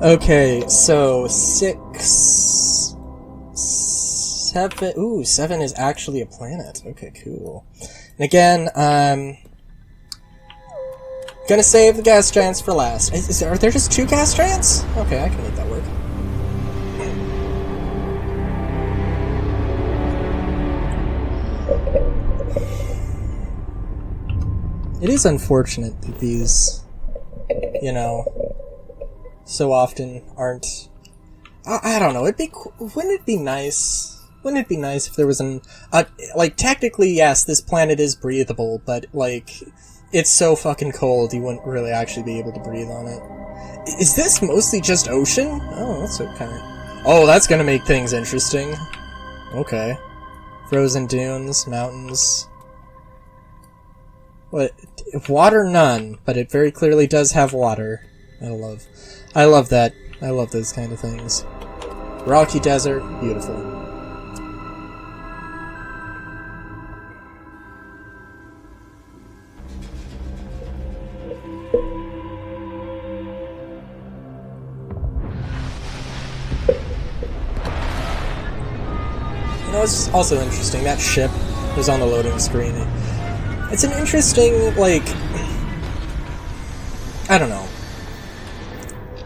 Okay, so 6... 7... Ooh, 7 is actually a planet. Okay, cool. And again, gonna save the gas giants for last. Are there just 2 gas giants? Okay, I can make that work. It is unfortunate that these, you know, so often aren't... I don't know, wouldn't it be nice? Wouldn't it be nice if there was like, technically, yes, this planet is breathable, but, like, it's so fucking cold you wouldn't really actually be able to breathe on it. Is this mostly just ocean? Oh, that's okay. Oh, that's gonna make things interesting. Okay. Frozen dunes, mountains... What? Water, none, but it very clearly does have water. I love that. I love those kind of things. Rocky desert, beautiful. You know, it's also interesting, that ship was on the loading screen. It's an interesting, like... I don't know.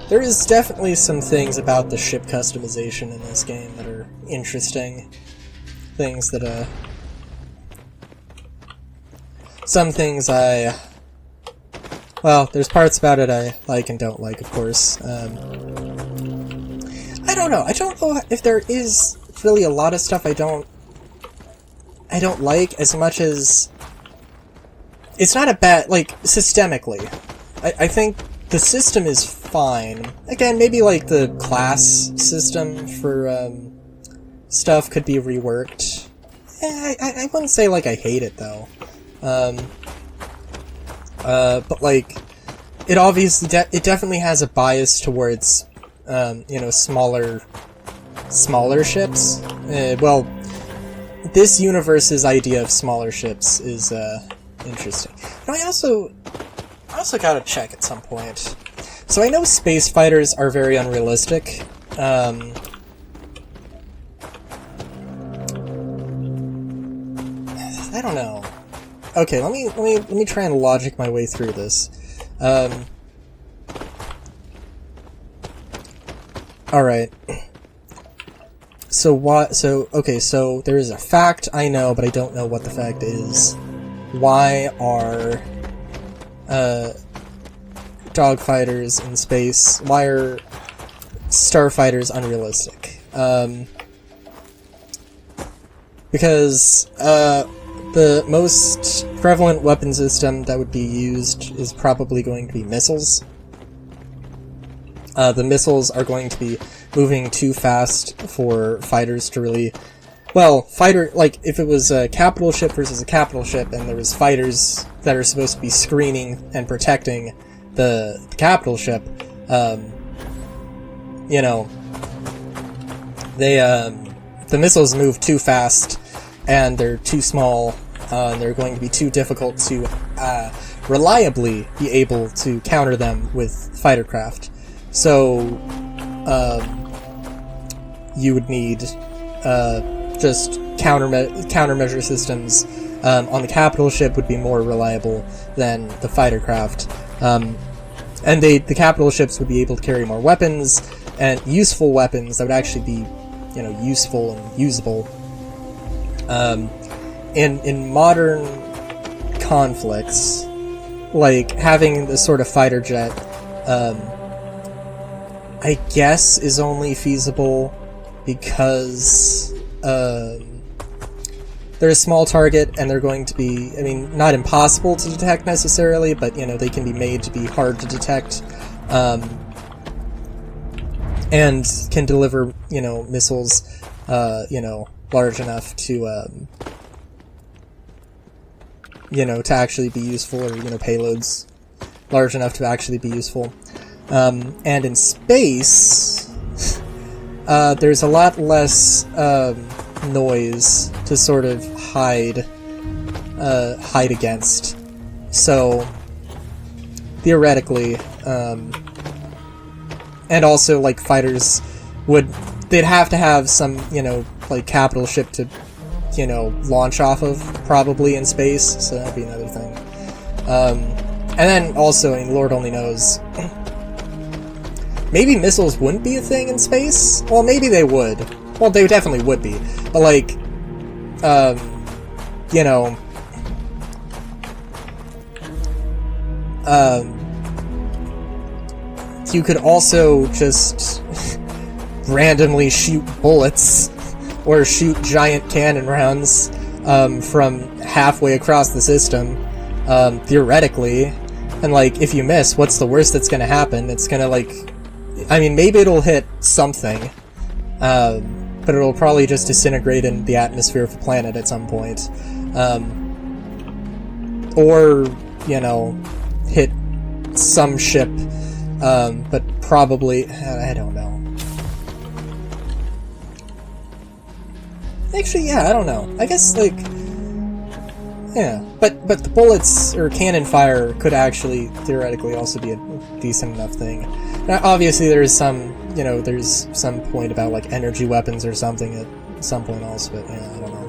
There is definitely some things about the ship customization in this game that are interesting. Things that, some things I... Well, there's parts about it I like and don't like, of course. I don't know. I don't know if there is really a lot of stuff I don't like as much as... It's not a bad, like, systemically. I think the system is fine. Again, maybe, like, the class system for, stuff could be reworked. I wouldn't say, like, I hate it, though. But, like, it obviously, it definitely has a bias towards, you know, smaller ships. Well, this universe's idea of smaller ships is, interesting. And I also gotta check at some point. So I know space fighters are very unrealistic. I don't know. Okay, let me try and logic my way through this. Alright. Okay, so there is a fact I know, but I don't know what the fact is. Why are dogfighters in space? Why are starfighters unrealistic? Because the most prevalent weapon system that would be used is probably going to be missiles. The missiles are going to be moving too fast for fighters to really... Well, like, if it was a capital ship versus a capital ship, and there was fighters that are supposed to be screening and protecting the capital ship, you know, the missiles move too fast, and they're too small, and they're going to be too difficult to, reliably be able to counter them with fighter craft. So, you would need, just countermeasure systems on the capital ship would be more reliable than the fighter craft. And the capital ships would be able to carry more weapons, and useful weapons that would actually be, you know, useful and usable. In modern conflicts, like having this sort of fighter jet, I guess is only feasible because they're a small target, and they're going to be, I mean, not impossible to detect necessarily, but, you know, they can be made to be hard to detect, and can deliver, you know, missiles, you know, large enough to, you know, to actually be useful, or, you know, payloads large enough to actually be useful. And in space, there's a lot less, noise to sort of hide against. So, theoretically, and and also, like, fighters they'd have to have some, you know, like, capital ship to, you know, launch off of, probably in space, so that'd be another thing. And then also, I mean, Lord only knows, maybe missiles wouldn't be a thing in space? Well, maybe they would. Well, they definitely would be. But, like, you know, you could also just randomly shoot bullets or shoot giant cannon rounds from halfway across the system, theoretically. And, like, if you miss, what's the worst that's gonna happen? It's gonna, like... I mean, maybe it'll hit something, but it'll probably just disintegrate in the atmosphere of the planet at some point. Or, you know, hit some ship, but probably... I don't know. Actually, yeah, I don't know. I guess, like... Yeah, but the bullets or cannon fire could actually theoretically also be a decent enough thing. Now, obviously, there is some, you know, there's some point about like energy weapons or something at some point else, but yeah, I don't know.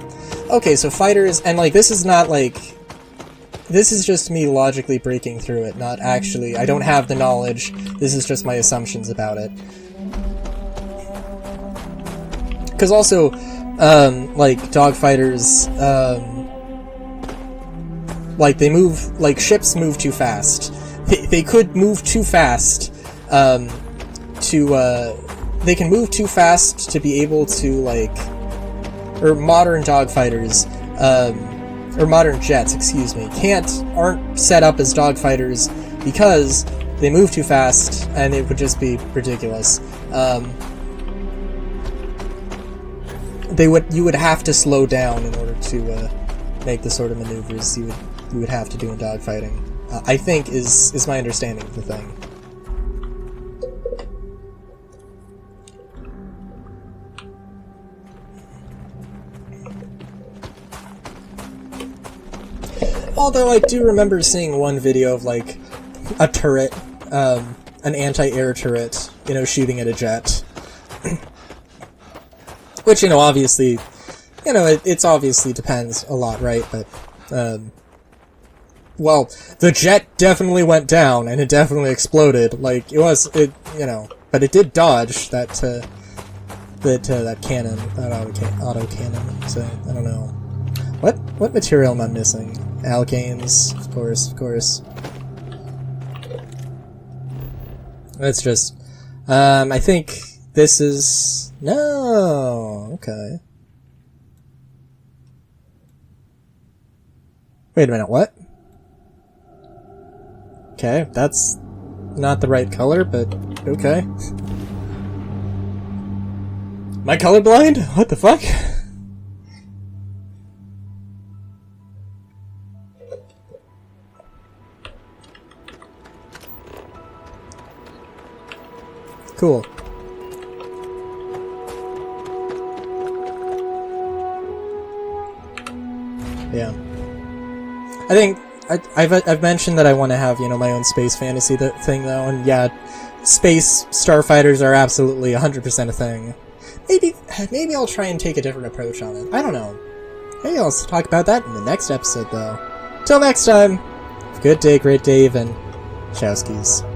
Okay, so fighters, and like this is not like, this is just me logically breaking through it, not actually. I don't have the knowledge. This is just my assumptions about it. Because also, like dogfighters. Like, they move, like, ships move too fast. They could move too fast, they can move too fast to be able to, like, or modern dogfighters, or modern jets, excuse me, aren't set up as dogfighters because they move too fast, and it would just be ridiculous. You would have to slow down in order to, make the sort of maneuvers you would have to do in dogfighting. I think is my understanding of the thing. Although I do remember seeing one video of like a turret, an anti-air turret, you know, shooting at a jet. Which, you know, obviously, you know, it's obviously depends a lot, right? But, well, the jet definitely went down, and it definitely exploded. Like, you know, but it did dodge that cannon, that auto cannon, so, I don't know. What material am I missing? Alkanes, of course. Let's just, I think this is, no, okay. Wait a minute, what? Okay, that's not the right color, but okay. Am I colorblind? What the fuck? Cool. Yeah. I think I've mentioned that I want to have, you know, my own space fantasy thing though, and yeah, space starfighters are absolutely 100% a thing. Maybe I'll try and take a different approach on it. I don't know. Maybe I'll talk about that in the next episode though. Till next time, have a good day, great Dave, and Chowskis.